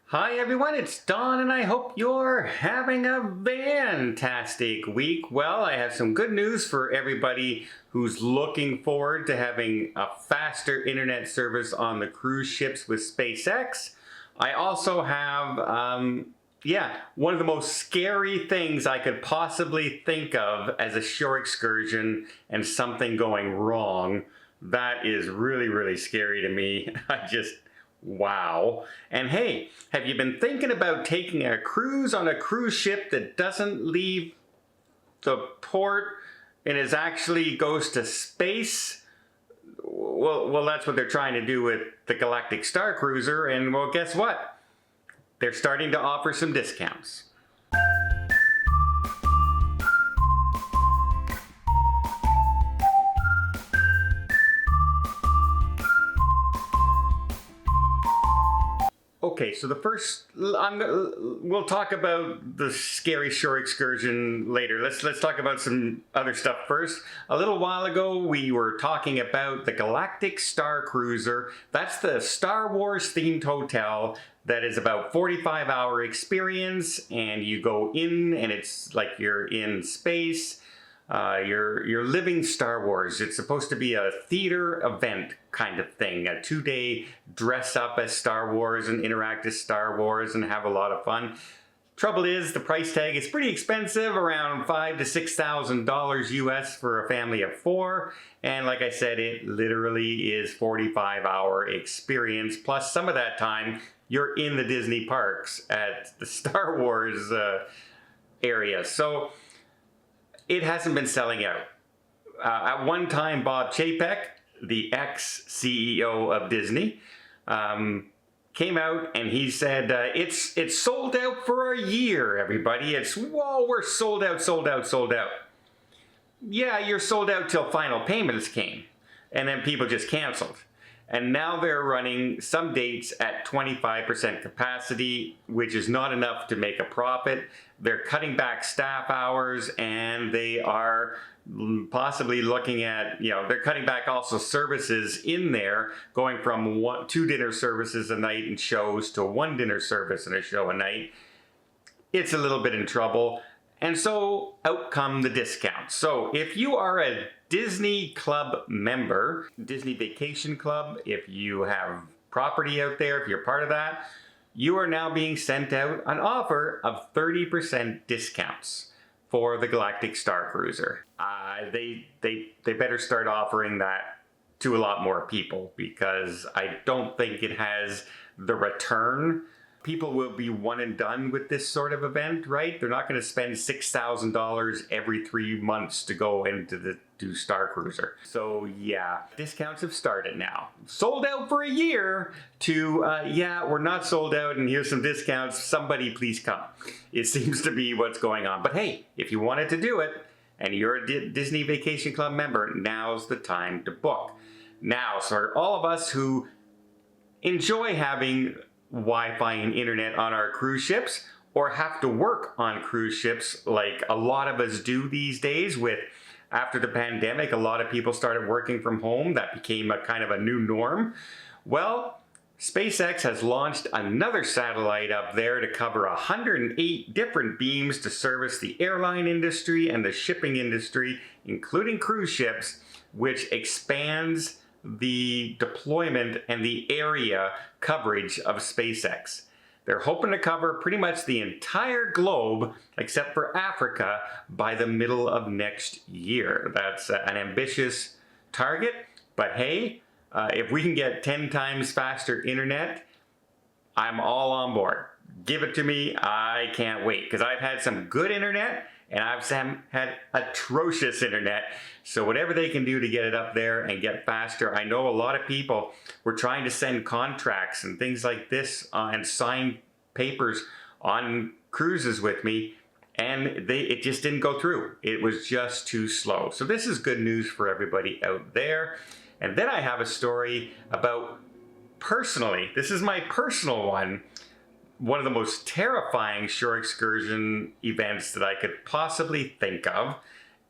Hi everyone, it's Don and I hope you're having a fantastic week. Well, I have some good news for everybody who's looking forward to having a faster internet service on the cruise ships with SpaceX. I also have, one of the most scary things I could possibly think of as a shore excursion and something going wrong. That is really, really scary to me. Wow. And hey, have you been thinking about taking a cruise on a cruise ship that doesn't leave the port and actually goes to space? Well, that's what they're trying to do with the Galactic Star Cruiser, and well, guess what? They're starting to offer some discounts. Okay, so we'll talk about the scary shore excursion later. Let's talk about some other stuff first. A little while ago, we were talking about the Galactic Star Cruiser. That's the Star Wars themed hotel that is about 45-hour experience, and you go in and it's like you're in space. You're living Star Wars. It's supposed to be a theater event kind of thing, a 2-day dress up as Star Wars and interact as Star Wars and have a lot of fun. Trouble is, the price tag is pretty expensive, around $5,000 to $6,000 US for a family of 4. And like I said, it literally is 45-hour experience. Plus some of that time, you're in the Disney parks at the Star Wars area. So it hasn't been selling out. At one time, Bob Chapek, the ex-CEO of Disney, came out and he said, it's sold out for a year, everybody. Whoa, we're sold out, sold out, sold out. Yeah, you're sold out till final payments came. And then people just canceled. And now they're running some dates at 25% capacity, which is not enough to make a profit. They're cutting back staff hours, and they are possibly looking at, they're cutting back also services in there, going from 2 dinner services a night and shows to 1 dinner service and a show a night. It's a little bit in trouble. And so out come the discounts. So if you are a Disney Club member, Disney Vacation Club, if you have property out there, if you're part of that, you are now being sent out an offer of 30% discounts for the Galactic Star Cruiser. They better start offering that to a lot more people, because I don't think it has the return. People will be one and done with this sort of event, right? They're not going to spend $6,000 every 3 months to go into do Star Cruiser. So yeah, discounts have started now. Sold out for a year to, we're not sold out and here's some discounts. Somebody please come. It seems to be what's going on. But hey, if you wanted to do it and you're a Disney Vacation Club member, now's the time to book. Now, so for all of us who enjoy having Wi-Fi and internet on our cruise ships, or have to work on cruise ships like a lot of us do these days, after the pandemic, a lot of people started working from home. That became a kind of a new norm. Well, SpaceX has launched another satellite up there to cover 108 different beams to service the airline industry and the shipping industry, including cruise ships, which expands the deployment and the area coverage of SpaceX. They're hoping to cover pretty much the entire globe, except for Africa, by the middle of next year. That's an ambitious target, but hey, if we can get 10 times faster internet, I'm all on board. Give it to me, I can't wait, because I've had some good internet, and I've had atrocious internet. So whatever they can do to get it up there and get faster. I know a lot of people were trying to send contracts and things like this and sign papers on cruises with me, and it just didn't go through. It was just too slow. So this is good news for everybody out there. And then I have a story about, personally, this is my personal one of the most terrifying shore excursion events that I could possibly think of.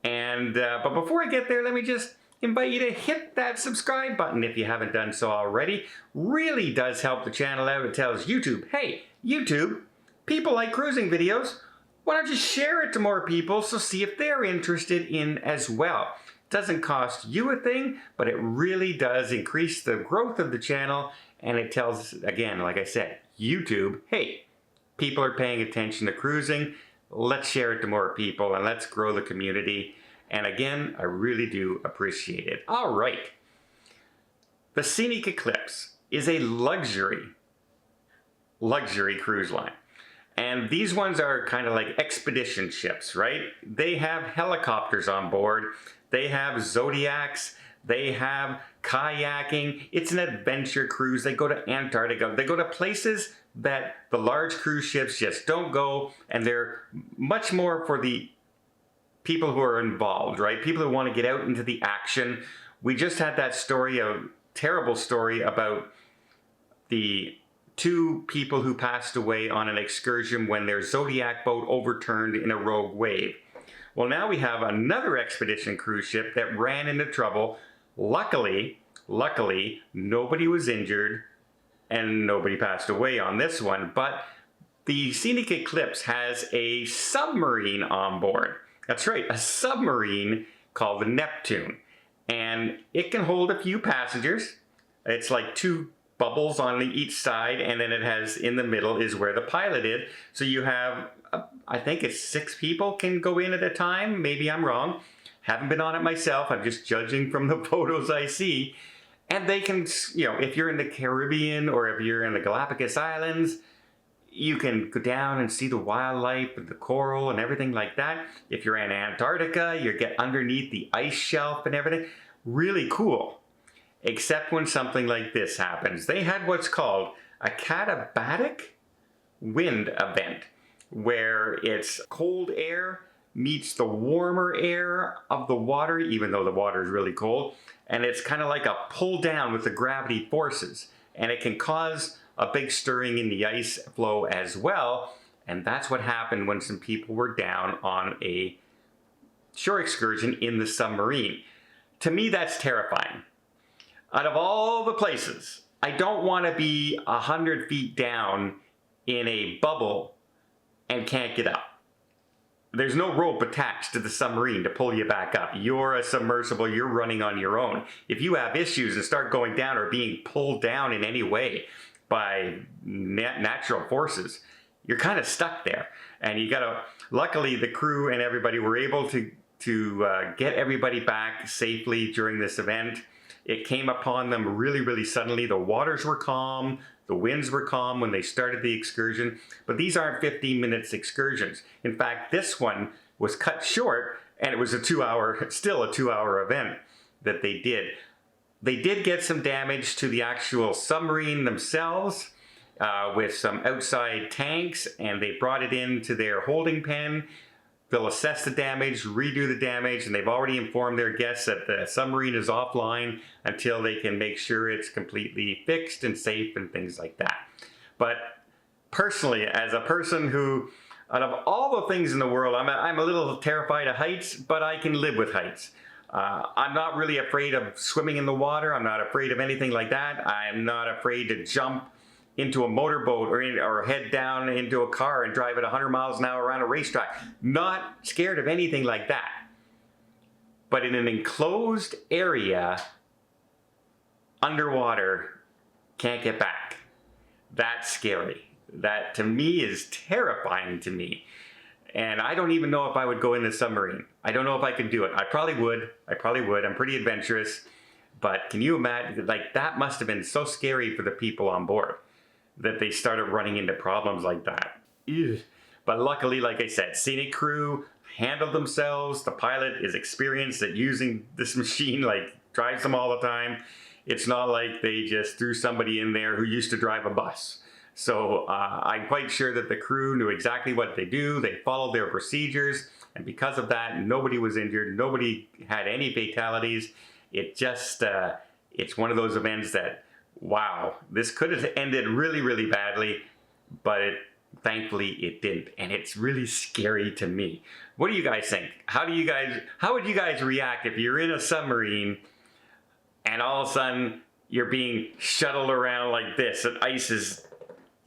And but before I get there, let me just invite you to hit that subscribe button if you haven't done so already. Really does help the channel out. It tells YouTube, hey, YouTube, people like cruising videos. Why don't you share it to more people so see if they're interested in as well. It doesn't cost you a thing, but it really does increase the growth of the channel, and it tells, again, like I said, YouTube, hey, people are paying attention to cruising. Let's share it to more people and let's grow the community. And again, I really do appreciate it. All right. The Scenic Eclipse is a luxury cruise line. And these ones are kind of like expedition ships, right? They have helicopters on board. They have zodiacs. They have kayaking. It's an adventure cruise. They go to Antarctica. They go to places that the large cruise ships just don't go. And they're much more for the people who are involved, right? People who want to get out into the action. We just had that story, a terrible story about the 2 people who passed away on an excursion when their Zodiac boat overturned in a rogue wave. Well, now we have another expedition cruise ship that ran into trouble. Luckily, nobody was injured and nobody passed away on this one, but the Scenic Eclipse has a submarine on board. That's right, a submarine called the Neptune. And it can hold a few passengers. It's like 2 bubbles on each side, and then it has, in the middle is where the pilot is. So you have, I think it's 6 people can go in at a time. Maybe I'm wrong. Haven't been on it myself. I'm just judging from the photos I see. And they can, you know, if you're in the Caribbean or if you're in the Galapagos Islands, you can go down and see the wildlife and the coral and everything like that. If you're in Antarctica, you get underneath the ice shelf and everything. Really cool. Except when something like this happens. They had what's called a katabatic wind event, where it's cold air meets the warmer air of the water, even though the water is really cold, and it's kind of like a pull down with the gravity forces, and it can cause a big stirring in the ice flow as well, and that's what happened when some people were down on a shore excursion in the submarine. To me, that's terrifying. Out of all the places, I don't want to be 100 feet down in a bubble and can't get up. There's no rope attached to the submarine to pull you back up. You're a submersible, you're running on your own. If you have issues and start going down or being pulled down in any way by natural forces, you're kind of stuck there. And you gotta, luckily the crew and everybody were able to get everybody back safely during this event. It came upon them really, really suddenly. The waters were calm, the winds were calm when they started the excursion, but these aren't 15 minutes excursions. In fact, this one was cut short, and it was still a 2-hour event that they did. They did get some damage to the actual submarine themselves with some outside tanks, and they brought it into their holding pen. They'll assess the damage, redo the damage, and they've already informed their guests that the submarine is offline until they can make sure it's completely fixed and safe and things like that. But personally, as a person who, out of all the things in the world, I'm a little terrified of heights, but I can live with heights. I'm not really afraid of swimming in the water. I'm not afraid of anything like that. I'm not afraid to jump into a motorboat or head down into a car and drive at 100 miles an hour around a racetrack. Not scared of anything like that. But in an enclosed area, underwater, can't get back. That's scary. That to me is terrifying to me. And I don't even know if I would go in the submarine. I don't know if I could do it. I probably would. I'm pretty adventurous. But can you imagine, like, that must have been so scary for the people on board that they started running into problems like that. Ew. But luckily, like I said, Scenic crew handled themselves. The pilot is experienced at using this machine, like drives them all the time. It's not like they just threw somebody in there who used to drive a bus. So I'm quite sure that the crew knew exactly what they do. They followed their procedures. And because of that, nobody was injured. Nobody had any fatalities. It just, it's one of those events that, wow, this could have ended really, really badly, but it Thankfully, it didn't, and it's really scary to me. What do you guys think? How would you guys react if you're in a submarine and all of a sudden you're being shuttled around like this and ice is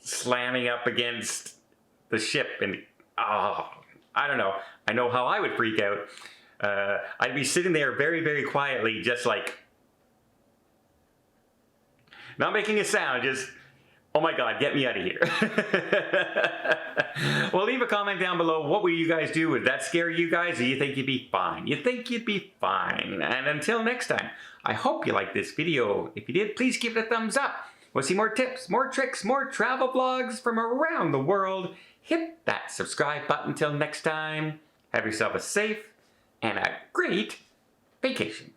slamming up against the ship and I don't know. I know how I would freak out. I'd be sitting there very, very quietly, just like, not making a sound, just, oh my God, get me out of here. Well, leave a comment down below. What would you guys do? Would that scare you guys, or you think you'd be fine? You think you'd be fine. And until next time, I hope you liked this video. If you did, please give it a thumbs up. Want to see more tips, more tricks, more travel vlogs from around the world? Hit that subscribe button. Till next time, have yourself a safe and a great vacation.